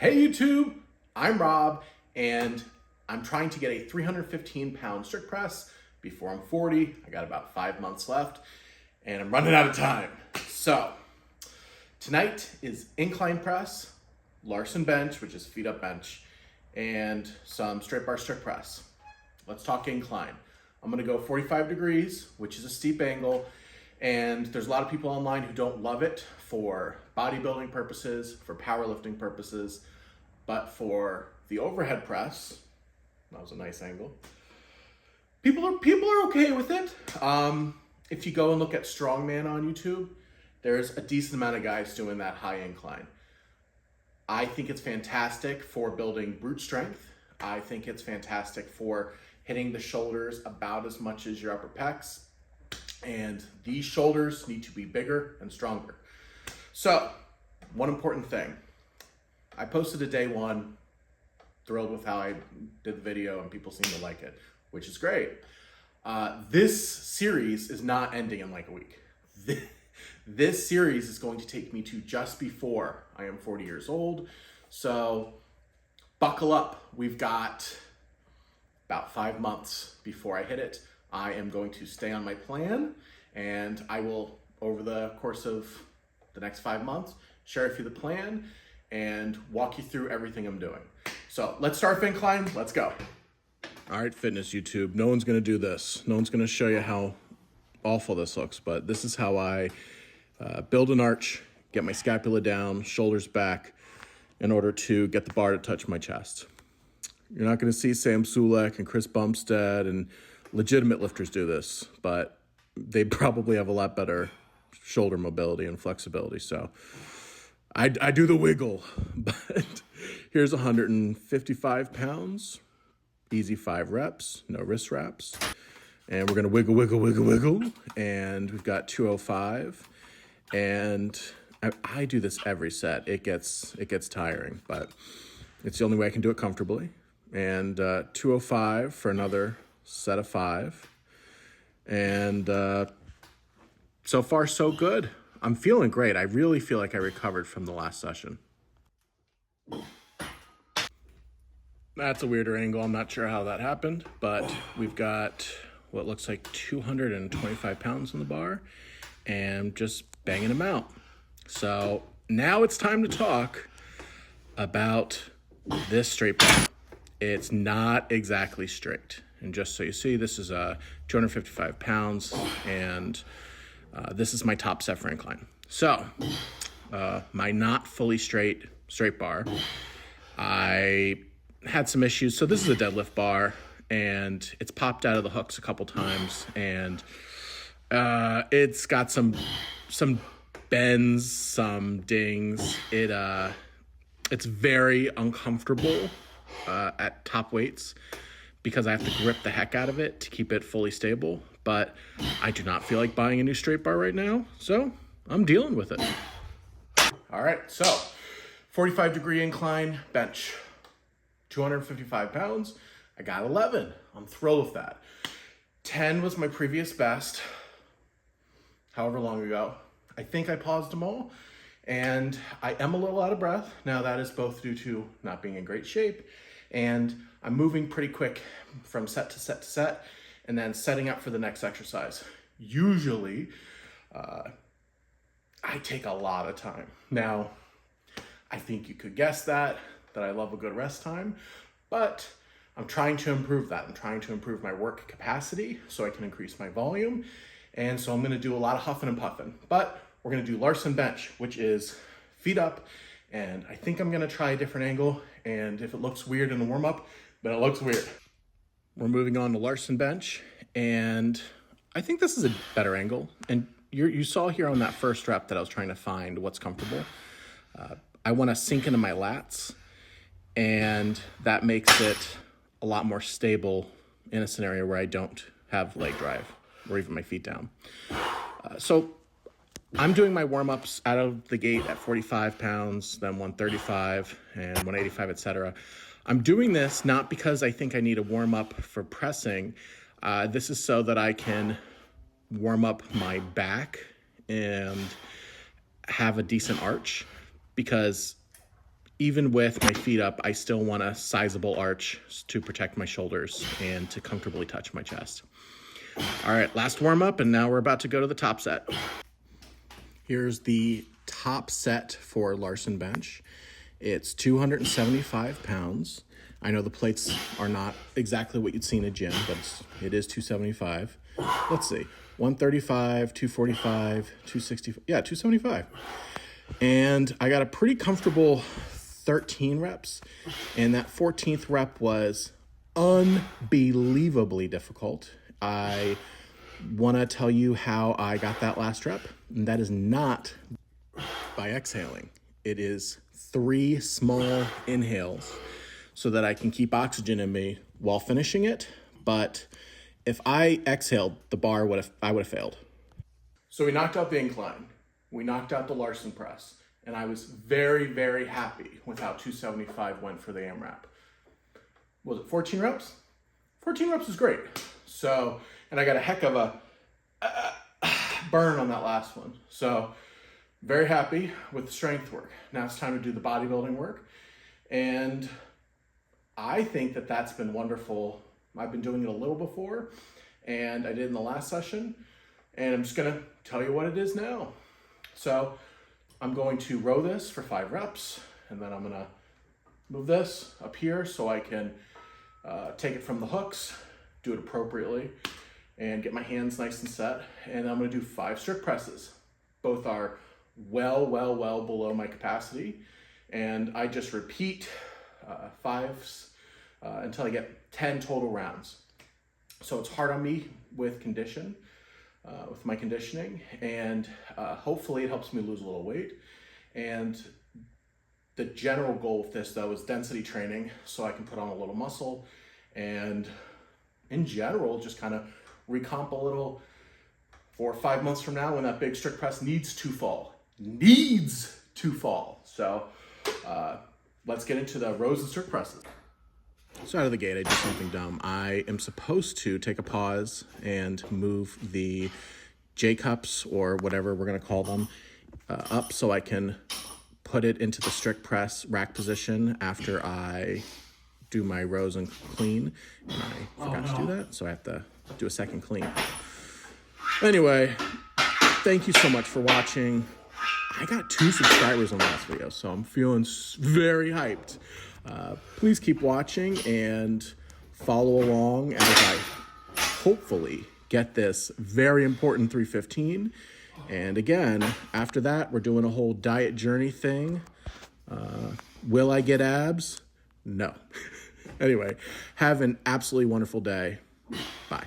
Hey YouTube, I'm Rob, and I'm trying to get a 315-pound strict press before I'm 40. I got about 5 months left, and I'm running out of time. So, tonight is incline press, Larsen bench, which is feet up bench, and some straight bar strict press. Let's talk incline. I'm gonna go 45 degrees, which is a steep angle, and there's a lot of people online who don't love it for bodybuilding purposes, for powerlifting purposes, but for the overhead press, that was a nice angle. People are okay with it. If you go and look at strongman on YouTube, there's a decent amount of guys doing that high incline. I think it's fantastic for building brute strength. I think it's fantastic for hitting the shoulders about as much as your upper pecs. And these shoulders need to be bigger and stronger. So, one important thing. I posted a day one, thrilled with how I did the video and people seem to like it, which is great. This series is not ending in like a week. This series is going to take me to just before I am 40 years old. So buckle up. We've got about 5 months before I hit it. I am going to stay on my plan, and I will, over the course of the next 5 months, share with you the plan and walk you through everything I'm doing. So let's start with incline. Let's go. All right, fitness YouTube. No one's going to do this. No one's going to show you how awful this looks, but this is how I build an arch, get my scapula down, shoulders back, in order to get the bar to touch my chest. You're not going to see Sam Sulek and Chris Bumstead and legitimate lifters do this, but they probably have a lot better shoulder mobility and flexibility. So I do the wiggle, but here's 155 pounds, easy 5 reps, no wrist wraps. And we're gonna wiggle, wiggle, wiggle, wiggle. And we've got 205. And I do this every set. It gets tiring, but it's the only way I can do it comfortably. And 205 for another set of 5. And so far so good. I'm feeling great. I really feel like I recovered from the last session. That's a weirder angle. I'm not sure how that happened, but we've got what looks like 225 pounds on the bar and just banging them out. So now it's time to talk about this straight bar. It's not exactly straight. And just so you see, this is 255 pounds, and this is my top set for incline. So my not fully straight bar, I had some issues. So this is a deadlift bar, and it's popped out of the hooks a couple times, and it's got some bends, some dings. It's very uncomfortable at top weights because I have to grip the heck out of it to keep it fully stable. But I do not feel like buying a new straight bar right now, so I'm dealing with it. All right, so 45 degree incline bench, 255 pounds. I got 11. I'm thrilled with that. 10 was my previous best, however long ago. I think I paused them all, and I am a little out of breath. Now that is both due to not being in great shape, and I'm moving pretty quick from set to set to set, and then setting up for the next exercise. Usually, I take a lot of time. Now, I think you could guess that I love a good rest time, but I'm trying to improve that. I'm trying to improve my work capacity so I can increase my volume. And so I'm gonna do a lot of huffing and puffing, but we're gonna do Larsen bench, which is feet up. And I think I'm gonna try a different angle. And if it looks weird in the warm up, then it looks weird. We're moving on to Larsen bench. And I think this is a better angle. And you saw here on that first rep that I was trying to find what's comfortable. I wanna sink into my lats, and that makes it a lot more stable in a scenario where I don't have leg drive or even my feet down. So I'm doing my warm-ups out of the gate at 45 pounds, then 135 and 185, etc. I'm doing this not because I think I need a warm-up for pressing. This is so that I can warm up my back and have a decent arch, because even with my feet up, I still want a sizable arch to protect my shoulders and to comfortably touch my chest. All right, last warm up, and now we're about to go to the top set. Here's the top set for Larsen bench. It's 275 pounds. I know the plates are not exactly what you'd see in a gym, but it is 275. Let's see, 135, 245, 265, yeah, 275. And I got a pretty comfortable 13 reps, and that 14th rep was unbelievably difficult. I want to tell you how I got that last rep, and that is not by exhaling. It is 3 small inhales so that I can keep oxygen in me while finishing it. But if I exhaled, the bar I would have failed. So we knocked out the incline. We knocked out the Larsen press, and I was very, very happy with how 275 went for the AMRAP. Was it 14 reps? 14 reps is great. So, and I got a heck of a burn on that last one. So, very happy with the strength work. Now it's time to do the bodybuilding work. And I think that that's been wonderful. I've been doing it a little before, and I did in the last session. And I'm just gonna tell you what it is now. So I'm going to row this for 5 reps, and then I'm gonna move this up here so I can take it from the hooks, do it appropriately, and get my hands nice and set. And I'm gonna do 5 strict presses. Both are well below my capacity. And I just repeat 5s until I get 10 total rounds. So it's hard on me with condition. With my conditioning, and hopefully it helps me lose a little weight. And the general goal with this, though, is density training, so I can put on a little muscle and in general just kind of recomp a little 4 or 5 months from now when that big strict press needs to fall. So let's get into the rows and strict presses. So out of the gate, I did something dumb. I am supposed to take a pause and move the J-cups, or whatever we're going to call them, up so I can put it into the strict press rack position after I do my rows and clean. And I forgot to do that, so I have to do a second clean. Anyway, thank you so much for watching. I got 2 subscribers on the last video, so I'm feeling very hyped. Please keep watching and follow along as I hopefully get this very important 315. And again, after that, we're doing a whole diet journey thing. Will I get abs? No. Anyway, have an absolutely wonderful day. Bye.